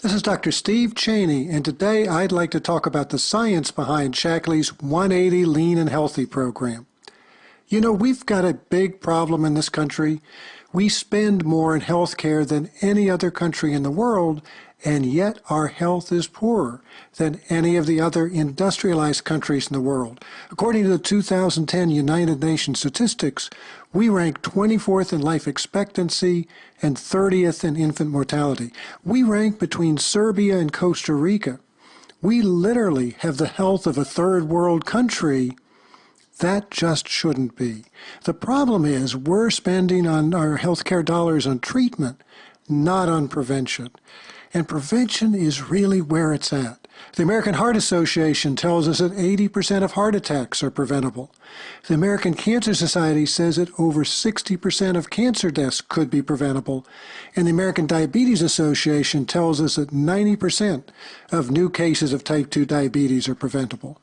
This is Dr. Steve Chaney, and today I'd like to talk about the science behind Shaklee's 180 Lean and Healthy program. You know, we've got a big problem in this country. We spend more in health care than any other country in the world, and yet our health is poorer than any of the other industrialized countries in the world. According to the 2010 United Nations statistics, we rank 24th in life expectancy and 30th in infant mortality. We rank between Serbia and Costa Rica. We literally have the health of a third world country. That just shouldn't be. The problem is we're spending on our healthcare dollars on treatment, not on prevention. And prevention is really where it's at. The American Heart Association tells us that 80% of heart attacks are preventable. The American Cancer Society says that over 60% of cancer deaths could be preventable. And the American Diabetes Association tells us that 90% of new cases of type 2 diabetes are preventable.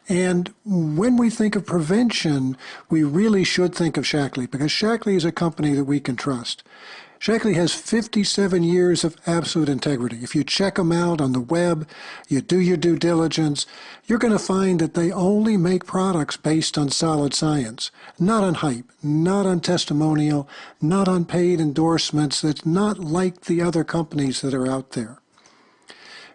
And when we think of prevention, we really should think of Shaklee, because Shaklee is a company that we can trust. Shaklee has 57 years of absolute integrity. If you check them out on the web, you do your due diligence, you're going to find that they only make products based on solid science, not on hype, not on testimonial, not on paid endorsements. That's not like the other companies that are out there.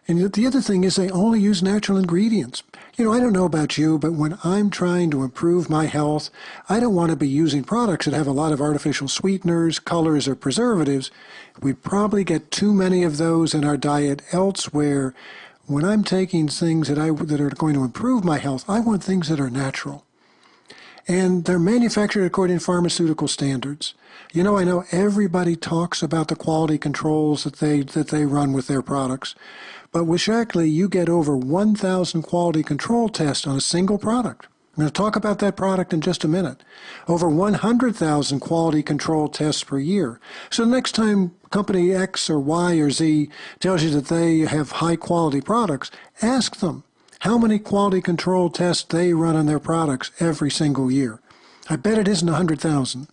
And the other thing is they only use natural ingredients. You know, I don't know about you, but when I'm trying to improve my health, I don't want to be using products that have a lot of artificial sweeteners, colors, or preservatives. We probably get too many of those in our diet elsewhere. When I'm taking things that are going to improve my health, I want things that are natural. And they're manufactured according to pharmaceutical standards. You know, I know everybody talks about the quality controls that they run with their products. But with Shaklee, you get over 1,000 quality control tests on a single product. I'm going to talk about that product in just a minute. Over 100,000 quality control tests per year. So the next time company X or Y or Z tells you that they have high quality products, ask them how many quality control tests they run on their products every single year. I bet it isn't 100,000.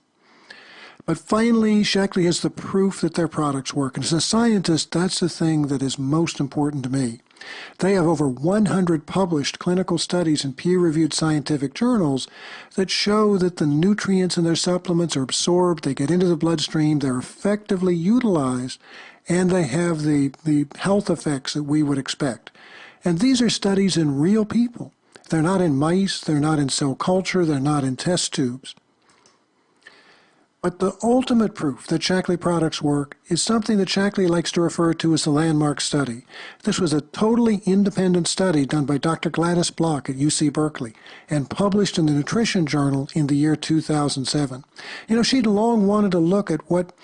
But finally, Shaklee has the proof that their products work. And as a scientist, that's the thing that is most important to me. They have over 100 published clinical studies in peer-reviewed scientific journals that show that the nutrients in their supplements are absorbed, they get into the bloodstream, they're effectively utilized, and they have the health effects that we would expect. And these are studies in real people. They're not in mice, they're not in cell culture, they're not in test tubes. But the ultimate proof that Shaklee products work is something that Shaklee likes to refer to as the landmark study. This was a totally independent study done by Dr. Gladys Block at UC Berkeley and published in the Nutrition Journal in the year 2007. You know, she'd long wanted to look at what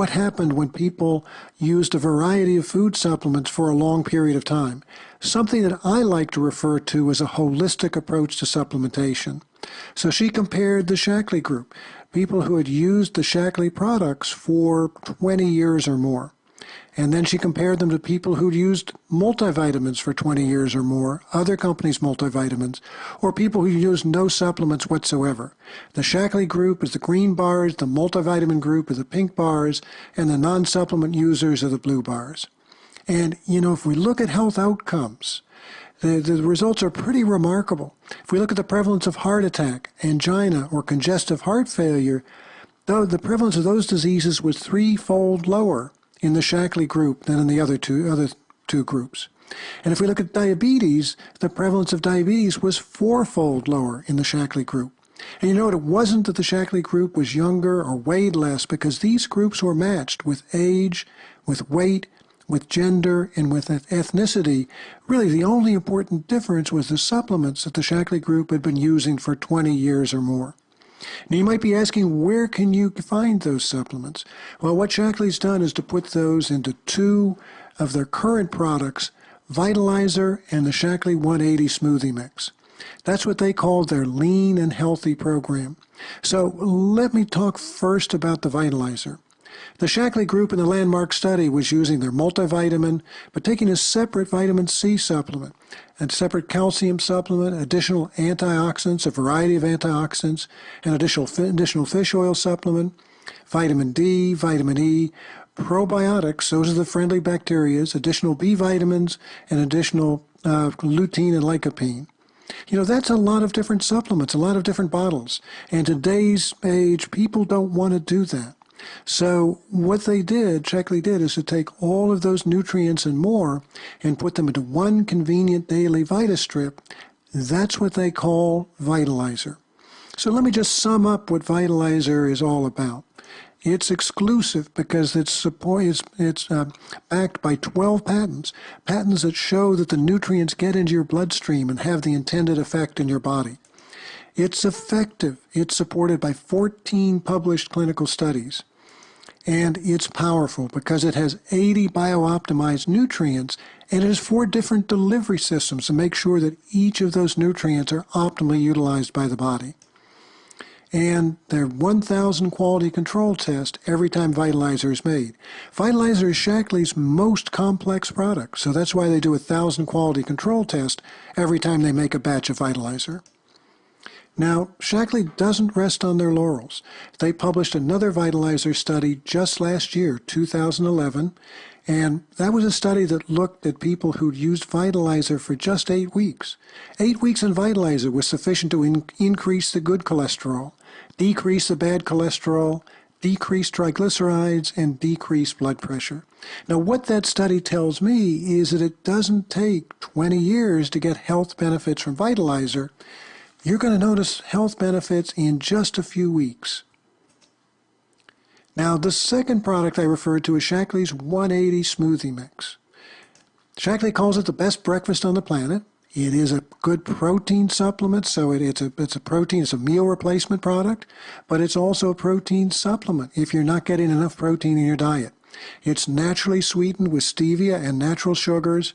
happened when people used a variety of food supplements for a long period of time, something that I like to refer to as a holistic approach to supplementation. So she compared the Shaklee group, people who had used the Shaklee products for 20 years or more. And then she compared them to people who'd used multivitamins for 20 years or more, other companies' multivitamins, or people who used no supplements whatsoever. The Shaklee group is the green bars, the multivitamin group is the pink bars, and the non-supplement users are the blue bars. And, you know, if we look at health outcomes, the results are pretty remarkable. If we look at the prevalence of heart attack, angina, or congestive heart failure, though the prevalence of those diseases was threefold lower in the Shaklee group than in the other two groups. And if we look at diabetes, the prevalence of diabetes was fourfold lower in the Shaklee group. And you know what? It wasn't that the Shaklee group was younger or weighed less, because these groups were matched with age, with weight, with gender, and with ethnicity. Really, the only important difference was the supplements that the Shaklee group had been using for 20 years or more. Now, you might be asking, where can you find those supplements? Well, what Shaklee's done is to put those into two of their current products, Vitalizer and the Shaklee 180 Smoothie Mix. That's what they call their Lean and Healthy program. So let me talk first about the Vitalizer. The Shaklee group in the landmark study was using their multivitamin, but taking a separate vitamin C supplement, a separate calcium supplement, additional antioxidants, a variety of antioxidants, an additional fish oil supplement, vitamin D, vitamin E, probiotics, those are the friendly bacteria, additional B vitamins, and additional lutein and lycopene. You know, that's a lot of different supplements, a lot of different bottles. And today's age, people don't want to do that. So what Shaklee did, is to take all of those nutrients and more and put them into one convenient daily VitaStrip. That's what they call Vitalizer. So let me just sum up what Vitalizer is all about. It's exclusive because it's backed by 12 patents that show that the nutrients get into your bloodstream and have the intended effect in your body. It's effective. It's supported by 14 published clinical studies. And it's powerful because it has 80 bio-optimized nutrients, and it has 4 different delivery systems to make sure that each of those nutrients are optimally utilized by the body. And there are 1,000 quality control tests every time Vitalizer is made. Vitalizer is Shaklee's most complex product, so that's why they do 1,000 quality control tests every time they make a batch of Vitalizer. Now, Shaklee doesn't rest on their laurels. They published another Vitalizer study just last year, 2011, and that was a study that looked at people who'd used Vitalizer for just 8 weeks. 8 weeks in Vitalizer was sufficient to increase the good cholesterol, decrease the bad cholesterol, decrease triglycerides, and decrease blood pressure. Now, what that study tells me is that it doesn't take 20 years to get health benefits from Vitalizer. You're going to notice health benefits in just a few weeks. Now, the second product I referred to is Shaklee's 180 Smoothie Mix. Shaklee calls it the best breakfast on the planet. It is a good protein supplement, so it's a meal replacement product, but it's also a protein supplement if you're not getting enough protein in your diet. It's naturally sweetened with stevia and natural sugars,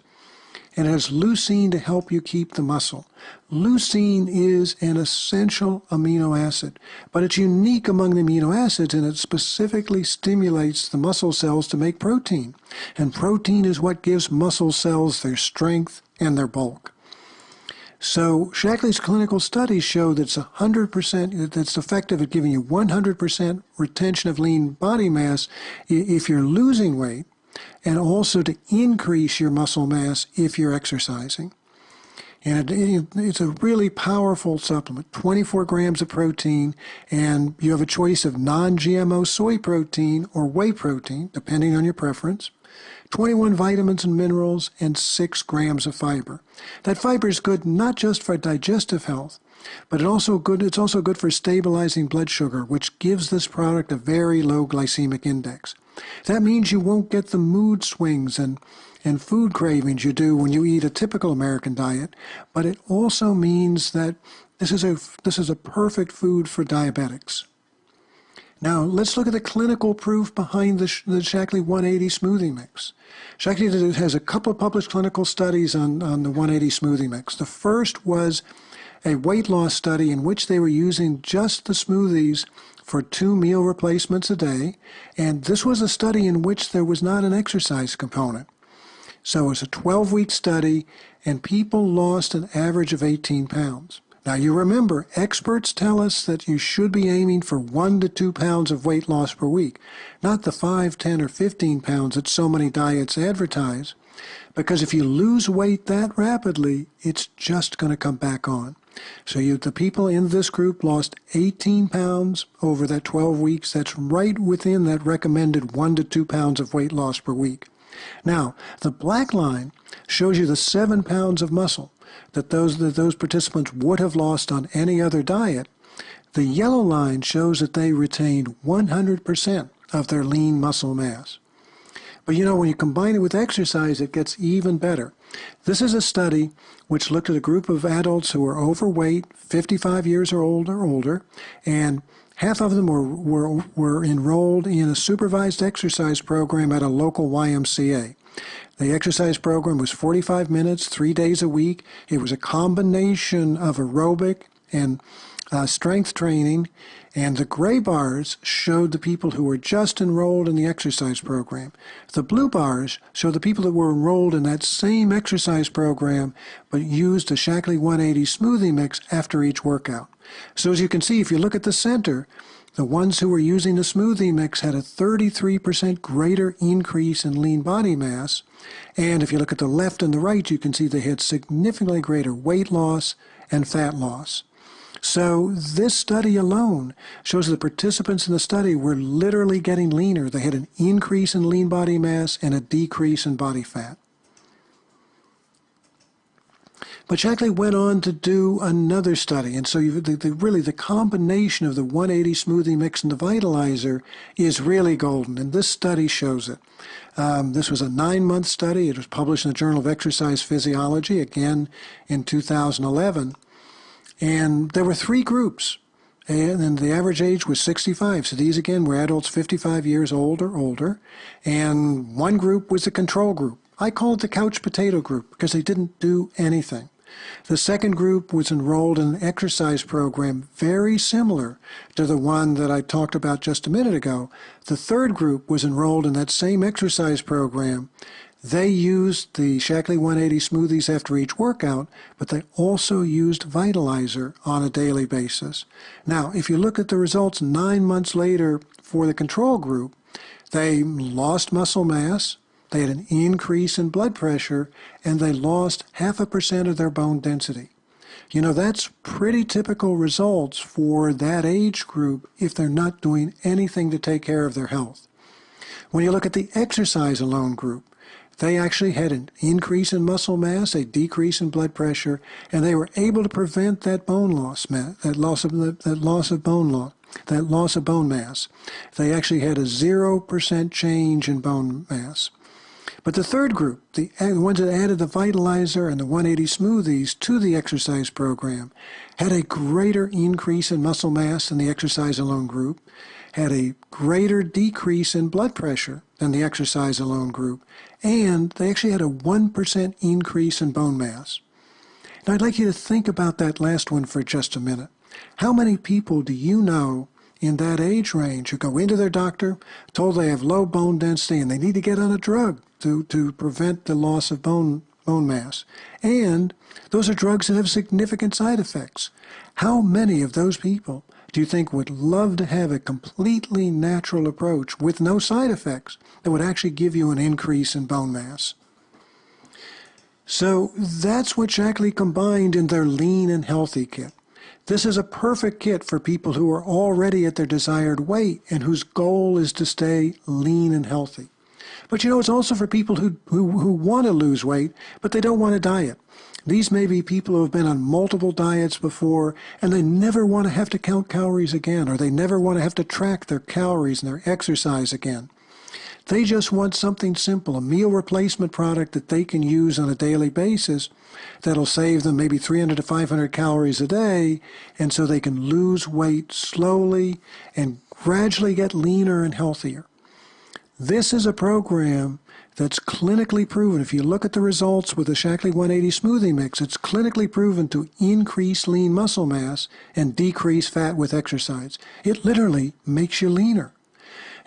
and it has leucine to help you keep the muscle. Leucine is an essential amino acid, but it's unique among the amino acids, and it specifically stimulates the muscle cells to make protein. And protein is what gives muscle cells their strength and their bulk. So Shaklee's clinical studies show that it's effective at giving you 100% retention of lean body mass if you're losing weight, and also to increase your muscle mass if you're exercising. And it's a really powerful supplement, 24 grams of protein, and you have a choice of non-GMO soy protein or whey protein, depending on your preference, 21 vitamins and minerals, and 6 grams of fiber. That fiber is good not just for digestive health, but it's also good for stabilizing blood sugar, which gives this product a very low glycemic index. That means you won't get the mood swings and food cravings you do when you eat a typical American diet, but it also means that this is a perfect food for diabetics. Now, let's look at the clinical proof behind the Shaklee 180 Smoothie Mix. Shaklee has a couple of published clinical studies on the 180 Smoothie Mix. The first was a weight loss study in which they were using just the smoothies for 2 meal replacements a day, and this was a study in which there was not an exercise component. So it was a 12-week study, and people lost an average of 18 pounds. Now, you remember, experts tell us that you should be aiming for 1 to 2 pounds of weight loss per week, not the 5, 10, or 15 pounds that so many diets advertise, because if you lose weight that rapidly, it's just going to come back on. So the people in this group lost 18 pounds over that 12 weeks. That's right within that recommended 1 to 2 pounds of weight loss per week. Now, the black line shows you the 7 pounds of muscle that those participants would have lost on any other diet. The yellow line shows that they retained 100% of their lean muscle mass. But you know, when you combine it with exercise, it gets even better. This is a study which looked at a group of adults who were overweight, 55 years or older, and half of them were enrolled in a supervised exercise program at a local YMCA. The exercise program was 45 minutes, 3 days a week. It was a combination of aerobic and strength training, and the gray bars showed the people who were just enrolled in the exercise program. The blue bars show the people that were enrolled in that same exercise program but used a Shaklee 180 Smoothie Mix after each workout. So as you can see, if you look at the center, The ones who were using the smoothie mix had a 33% greater increase in lean body mass. And if you look at the left and the right, you can see they had significantly greater weight loss and fat loss. So this study alone shows the participants in the study were literally getting leaner. They had an increase in lean body mass and a decrease in body fat. But Shaklee went on to do another study, and so really the combination of the 180 smoothie mix and the vitalizer is really golden, and this study shows it. This was a 9-month study. It was published in the Journal of Exercise Physiology, again in 2011, and there were 3 groups, and the average age was 65. So these, again, were adults 55 years old or older, and one group was the control group. I call it the couch potato group because they didn't do anything. The second group was enrolled in an exercise program very similar to the one that I talked about just a minute ago. The third group was enrolled in that same exercise program. They used the Shaklee 180 smoothies after each workout, but they also used Vitalizer on a daily basis. Now, if you look at the results 9 months later for the control group, they lost muscle mass, they had an increase in blood pressure, and they lost 0.5% of their bone density. You know, that's pretty typical results for that age group if they're not doing anything to take care of their health. When you look at the exercise alone group, they actually had an increase in muscle mass, a decrease in blood pressure, and they were able to prevent that bone loss, that loss of bone mass. They actually had a 0% change in bone mass. But the third group, the ones that added the Vitalizer and the 180 smoothies to the exercise program, had a greater increase in muscle mass than the exercise alone group, had a greater decrease in blood pressure than the exercise alone group, and they actually had a 1% increase in bone mass. Now, I'd like you to think about that last one for just a minute. How many people do you know in that age range who go into their doctor, told they have low bone density and they need to get on a drug to prevent the loss of bone mass? And those are drugs that have significant side effects. How many of those people do you think would love to have a completely natural approach with no side effects that would actually give you an increase in bone mass? So that's what Shaklee combined in their Lean and Healthy kit. This is a perfect kit for people who are already at their desired weight and whose goal is to stay lean and healthy. But you know, it's also for people who want to lose weight, but they don't want to diet. These may be people who have been on multiple diets before, and they never want to have to count calories again, or they never want to have to track their calories and their exercise again. They just want something simple, a meal replacement product that they can use on a daily basis that'll save them maybe 300 to 500 calories a day, and so they can lose weight slowly and gradually get leaner and healthier. This is a program that's clinically proven. If you look at the results with the Shaklee 180 smoothie mix, it's clinically proven to increase lean muscle mass and decrease fat with exercise. It literally makes you leaner.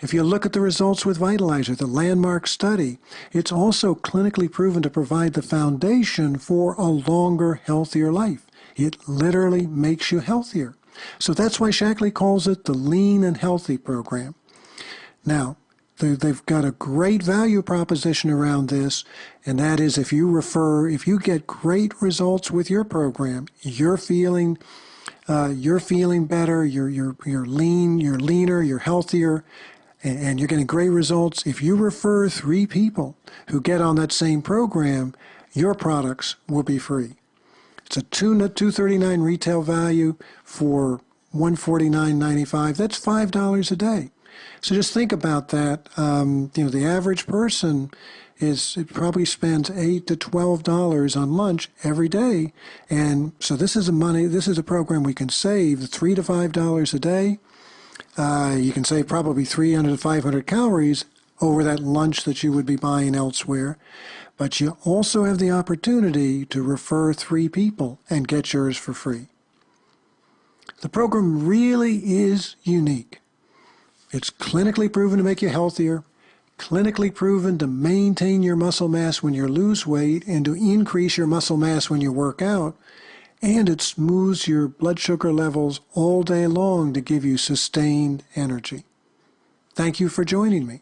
If you look at the results with Vitalizer, the landmark study, it's also clinically proven to provide the foundation for a longer, healthier life. It literally makes you healthier. So that's why Shaklee calls it the Lean and Healthy program. Now, they've got a great value proposition around this, and that is if you get great results with your program, you're feeling better, you're leaner, you're healthier, and you're getting great results. If you refer 3 people who get on that same program, your products will be free. It's a $239 retail value for $149.95. That's $5 a day. So just think about that. The average person probably spends $8 to $12 on lunch every day, and so this is a program we can save $3 to $5 a day. You can save probably 300 to 500 calories over that lunch that you would be buying elsewhere, but you also have the opportunity to refer 3 people and get yours for free. The program really is unique. It's clinically proven to make you healthier, clinically proven to maintain your muscle mass when you lose weight and to increase your muscle mass when you work out. and it smooths your blood sugar levels all day long to give you sustained energy. Thank you for joining me.